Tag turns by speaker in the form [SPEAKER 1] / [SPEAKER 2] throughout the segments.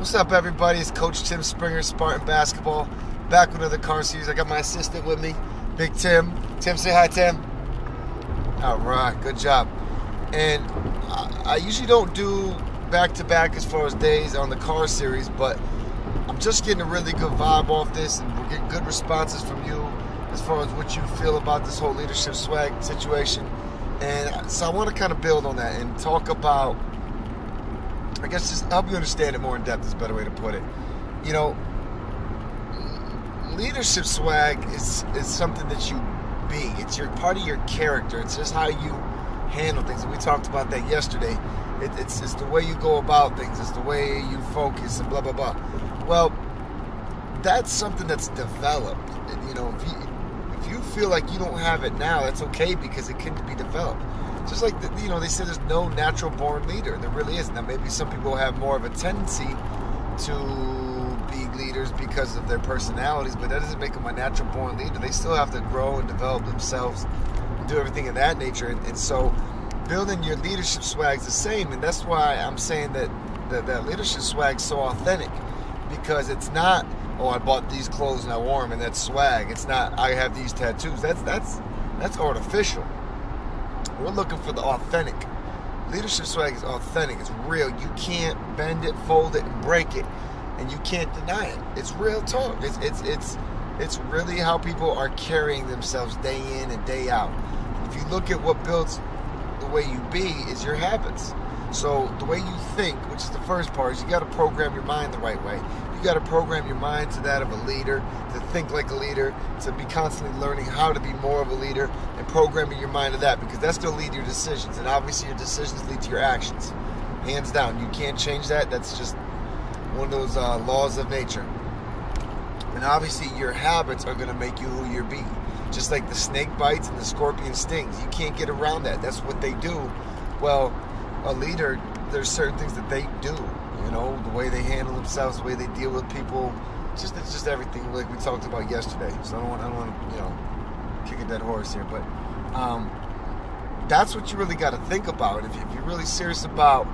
[SPEAKER 1] What's up, everybody? It's Coach Tim Springer, Spartan Basketball, back with another car series. I got my assistant with me, Big Tim. Tim, say hi, Tim. All right, good job. And I usually don't do back-to-back as far as days on the car series, but I'm just getting a really good vibe off this, and we're getting good responses from you as far as what you feel about this whole leadership swag situation. And so I want to kind of build on that and talk about, I guess, just help you understand it more in depth is a better way to put it. You know, leadership swag is something that you be. It's part of your character. It's just how you handle things. And we talked about that yesterday. It's the way you go about things. It's the way you focus and blah, blah, blah. Well, that's something that's developed. And, you know, if you feel like you don't have it now, that's okay, because it can be developed. Just like, they say there's no natural born leader. There really isn't. Now, maybe some people have more of a tendency to be leaders because of their personalities, but that doesn't make them a natural born leader. They still have to grow and develop themselves and do everything of that nature. And so building your leadership swag is the same. And that's why I'm saying that leadership swag is so authentic, because it's not, oh, I bought these clothes and I wore them and that's swag. It's not, I have these tattoos. That's artificial. We're looking for the authentic. Leadership swag is authentic. It's real. You can't bend it, fold it, and break it, and you can't deny it. It's real talk. It's really how people are carrying themselves day in and day out. If you look at what builds the way you be, is your habits. So the way you think, which is the first part, is you got to program your mind the right way. You got to program your mind to that of a leader, to think like a leader, to be constantly learning how to be more of a leader, and programming your mind to that, because that's going to lead to your decisions. And obviously your decisions lead to your actions. Hands down. You can't change that. That's just one of those laws of nature. And obviously your habits are going to make you who you're being. Just like the snake bites and the scorpion stings. You can't get around that. That's what they do. Well, a leader, there's certain things that they do, the way they handle themselves, the way they deal with people, it's just everything like we talked about yesterday. So I don't want to, kick a dead horse here, but that's what you really got to think about. If you're really serious about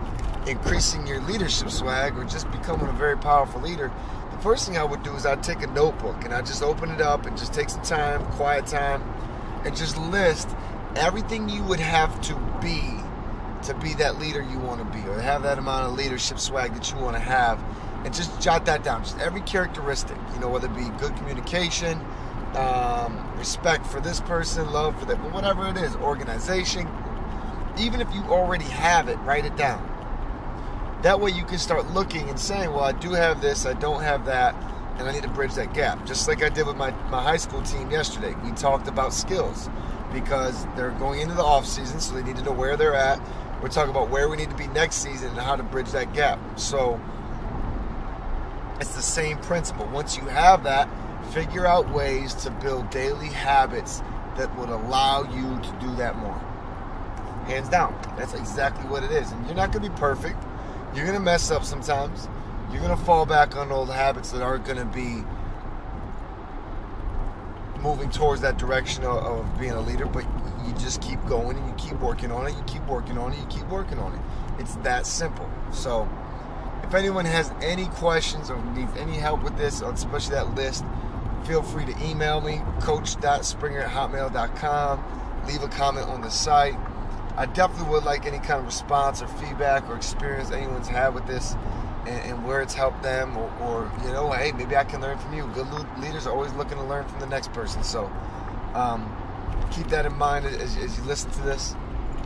[SPEAKER 1] increasing your leadership swag or just becoming a very powerful leader, the first thing I would do is I'd take a notebook and I'd just open it up and just take some time, quiet time, and just list everything you would have to be that leader you want to be, or have that amount of leadership swag that you want to have, and just jot that down. Just every characteristic, whether it be good communication, respect for this person, love for that, but whatever it is, organization. Even if you already have it, write it down. That way you can start looking and saying, well, I do have this, I don't have that, and I need to bridge that gap. Just like I did with my high school team yesterday. We talked about skills, because they're going into the off season, so they need to know where they're at. We're talking about where we need to be next season and how to bridge that gap. So it's the same principle. Once you have that, figure out ways to build daily habits that would allow you to do that more. Hands down. That's exactly what it is. And you're not going to be perfect. You're going to mess up sometimes. You're going to fall back on old habits that aren't going to be moving towards that direction of being a leader, but you just keep going and you keep working on it, you keep working on it, you keep working on it. It's that simple. So if anyone has any questions or needs any help with this, especially that list, feel free to email me, coach.springer@hotmail.com. Leave a comment on the site. I definitely would like any kind of response or feedback or experience anyone's had with this, and where it's helped them, or hey, maybe I can learn from you. Good leaders are always looking to learn from the next person. So keep that in mind as you listen to this,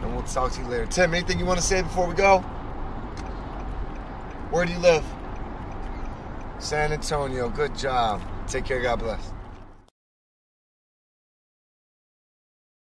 [SPEAKER 1] and we'll talk to you later. Tim, anything you want to say before we go? Where do you live? San Antonio. Good job. Take care. God bless.